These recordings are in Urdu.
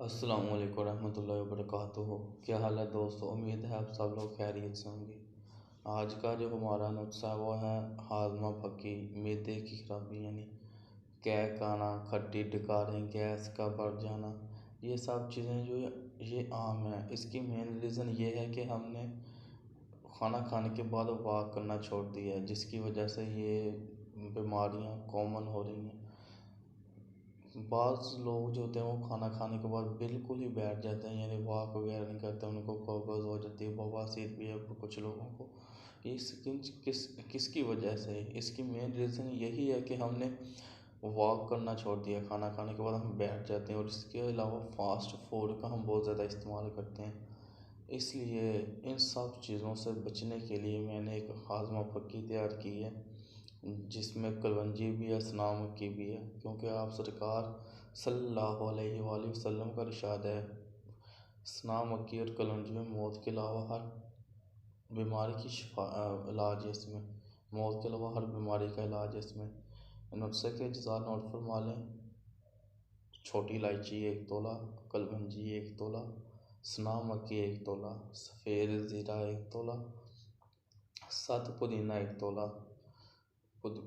السلام علیکم ورحمۃ اللہ وبرکاتہ۔ کیا حال ہے دوستو؟ امید ہے آپ سب لوگ خیریت سے ہوں گے۔ آج کا جو ہمارا نسخہ ہے وہ ہے ہاضمہ پھکی، معدے کی خرابی یعنی قے آنا، کھٹی ڈکاریں، گیس کا بڑھ جانا۔ یہ سب چیزیں جو یہ عام ہیں۔ اس کی مین ریزن یہ ہے کہ ہم نے کھانا کھانے کے بعد واک کرنا چھوڑ دیا ہے، جس کی وجہ سے یہ بیماریاں کامن ہو رہی ہیں۔ بعض لوگ جو ہوتے ہیں وہ کھانا کھانے کے بعد بالکل ہی بیٹھ جاتے ہیں، یعنی واک وغیرہ نہیں کرتے، ان کو قبض ہو جاتی ہے، بواسیر بھی ہے کچھ لوگوں کو۔ اس کس کی وجہ سے؟ اس کی مین ریزن یہی ہے کہ ہم نے واک کرنا چھوڑ دیا، کھانا کھانے کے بعد ہم بیٹھ جاتے ہیں، اور اس کے علاوہ فاسٹ فوڈ کا ہم بہت زیادہ استعمال کرتے ہیں۔ اس لیے ان سب چیزوں سے بچنے کے لیے میں نے ایک ہاضمہ پھکی تیار کی ہے، جس میں کلونجی بھی ہے، سنا مکی بھی ہے، کیونکہ آپ سرکار صلی اللہ علیہ وآلہ وسلم کا ارشاد ہے، سنا مکی اور کلونجی میں موت کے علاوہ ہر بیماری کی علاج ہے۔ اس میں موت کے علاوہ ہر بیماری کا علاج ہے۔ اس میں نسخے کے اجزاء نوٹ فرما لیں: چھوٹی الائچی 1 تولہ، کلونجی 1 تولہ، سنا مکی 1 تولہ، سفید زیرہ 1 تولہ، ست پودینہ 1 تولہ،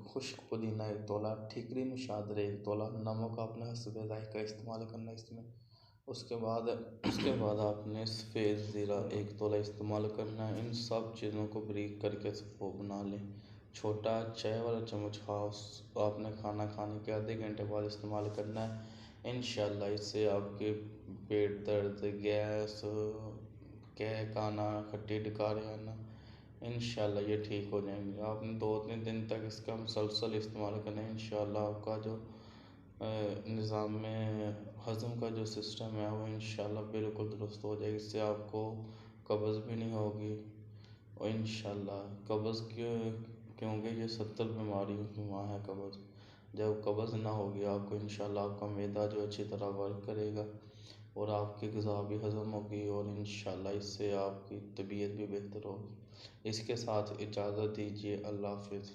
خشک پودینہ 1 تولہ، ٹھیکری نشادر 1 تولہ، نمک اپنے حسب ذائقہ استعمال کرنا ہے اس میں۔ اس کے بعد آپ نے سفید زیرہ 1 تولہ استعمال کرنا ہے۔ ان سب چیزوں کو بریک کر کے وہ بنا لیں۔ چھوٹا چائے والا چمچ خاص آپ نے کھانا کھانے کے آدھے گھنٹے بعد استعمال کرنا ہے۔ انشاءاللہ اس سے آپ کے پیٹ درد، گیس، قے آنا، کھٹی ڈکاریں آنا، انشاءاللہ یہ ٹھیک ہو جائیں گے۔ آپ نے 2-3 دن تک اس کا مسلسل استعمال کرنا ہے، انشاءاللہ آپ کا جو نظام میں ہضم کا جو سسٹم ہے وہ انشاءاللہ بالکل درست ہو جائے گا۔ اس سے آپ کو قبض بھی نہیں ہوگی، اور انشاءاللہ قبض کیونکہ یہ 70 بیماریوں کی ماں ہے قبض۔ جب قبض نہ ہوگی آپ کو، انشاءاللہ آپ کا معدہ جو اچھی طرح ورک کرے گا، اور آپ کی غذا بھی ہضم ہوگی، اور انشاءاللہ اس سے آپ کی طبیعت بھی بہتر ہوگی۔ اس کے ساتھ اجازت دیجیے، اللہ حافظ۔